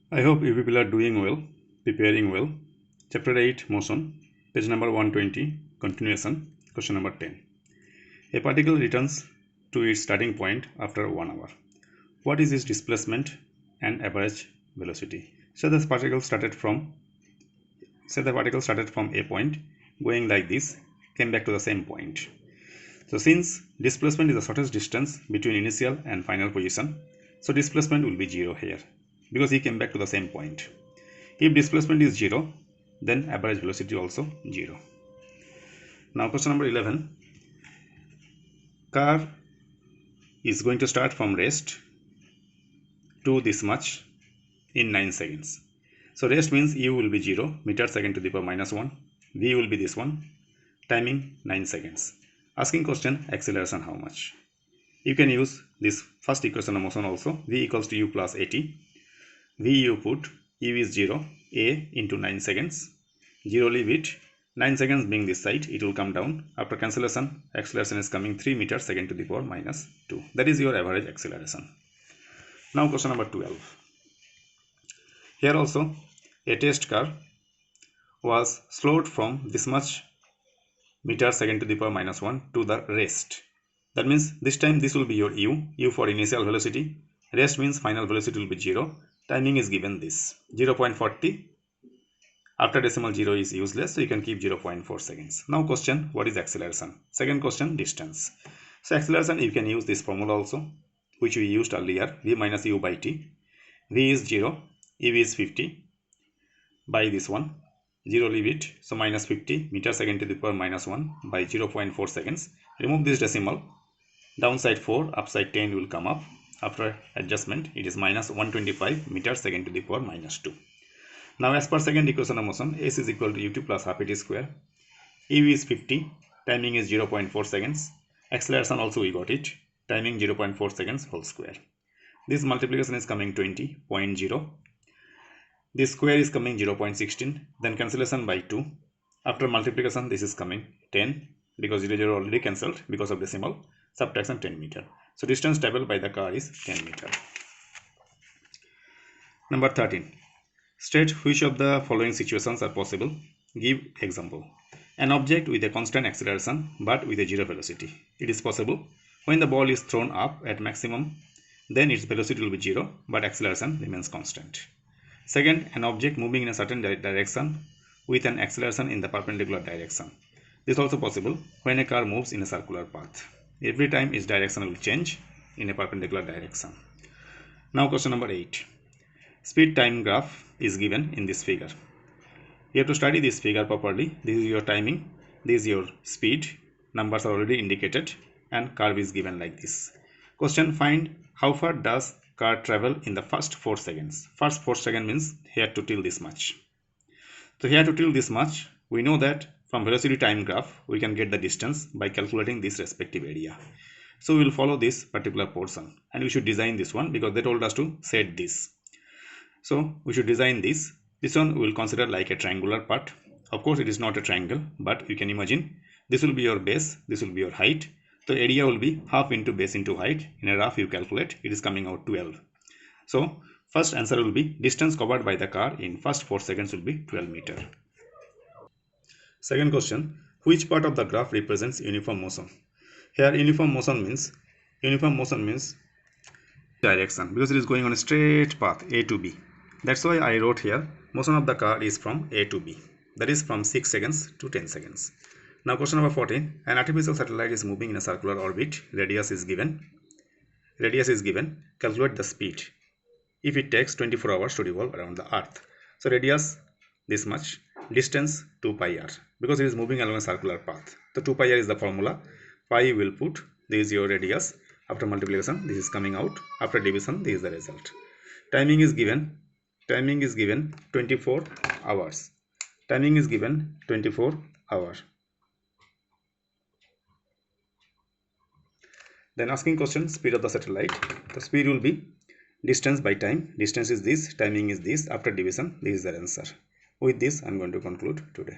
I hope you people are doing well, preparing well. Chapter 8 Motion, page number 120, continuation, question number 10. A particle returns to its starting point after 1 hour. What is its displacement and average velocity? So the particle started from a point, going like this, came back to the same point. So since displacement is the shortest distance between initial and final position, so displacement will be 0 here because he came back to the same point. If displacement is 0, then average velocity also 0. Now question number 11. Car is going to start from rest to this much in 9 seconds. So rest means u will be 0, meter second to the power minus 1. V will be this one. Timing 9 seconds. Asking question, acceleration how much? You can use this first equation of motion also. V equals to u plus at. V you put, u is 0, a into 9 seconds. 0 leave it. 9 seconds being this side, it will come down. After cancellation, acceleration is coming 3 meters second to the power minus 2. That is your average acceleration. Now question number 12. Here also a test car was slowed from this much meter second to the power minus 1 to the rest. That means this time this will be your u for initial velocity. Rest means final velocity will be 0. Timing is given this 0.40. After decimal 0 is useless, so you can keep 0.4 seconds. Now question, what is acceleration? Second question, distance. So acceleration, you can use this formula also, which we used earlier, v minus u by t. V is 0, u is 50 by this one. 0 leave it, so minus 50 meter second to the power minus 1 by 0.4 seconds. Remove this decimal, downside 4, upside 10 will come up. After adjustment, it is minus 125 meter second to the power minus 2. Now as per second equation of motion, s is equal to ut plus half at square. u is 50, timing is 0.4 seconds. Acceleration also we got it, timing 0.4 seconds whole square. This multiplication is coming 20.0. This square is coming 0.16, then cancellation by 2. After multiplication, this is coming 10 because 0 already cancelled because of decimal. Subtraction 10 meter. So distance travelled by the car is 10 meter. Number 13. State which of the following situations are possible. Give example. An object with a constant acceleration but with a 0 velocity. It is possible when the ball is thrown up at maximum, then its velocity will be 0 but acceleration remains constant. Second, an object moving in a certain direction with an acceleration in the perpendicular direction. This is also possible when a car moves in a circular path. Every time its direction will change in a perpendicular direction. Now question number 8. Speed time graph is given in this figure. You have to study this figure properly. This is your timing, this is your speed, numbers are already indicated, and curve is given like this. Question, find how far does car travel in the first 4 seconds. First 4 seconds means here to till this much. So here to till this much, we know that from velocity time graph we can get the distance by calculating this respective area. So we will follow this particular portion and we should design this one because they told us to set this. So we should design this. This one we will consider like a triangular part. Of course it is not a triangle, but you can imagine this will be your base, this will be your height. So area will be half into base into height. In a rough you calculate, it is coming out 12. So first answer will be distance covered by the car in first 4 seconds will be 12 meter. Second question, which part of the graph represents uniform motion? Here uniform motion means direction because it is going on a straight path A to B. That's why I wrote here motion of the car is from A to B. That is from 6 seconds to 10 seconds. Now question number 14. An artificial satellite is moving in a circular orbit. Radius is given. Calculate the speed if it takes 24 hours to revolve around the earth. So radius this much, distance 2 pi r because it is moving along a circular path. So 2 pi r is the formula. Pi you will put, this is your radius. After multiplication, this is coming out. After division, this is the result. Timing is given 24 hours. Timing is given 24 hours. Then asking question, speed of the satellite. The speed will be distance by time. Distance is this, timing is this. After division, this is the answer. With this, I am going to conclude today.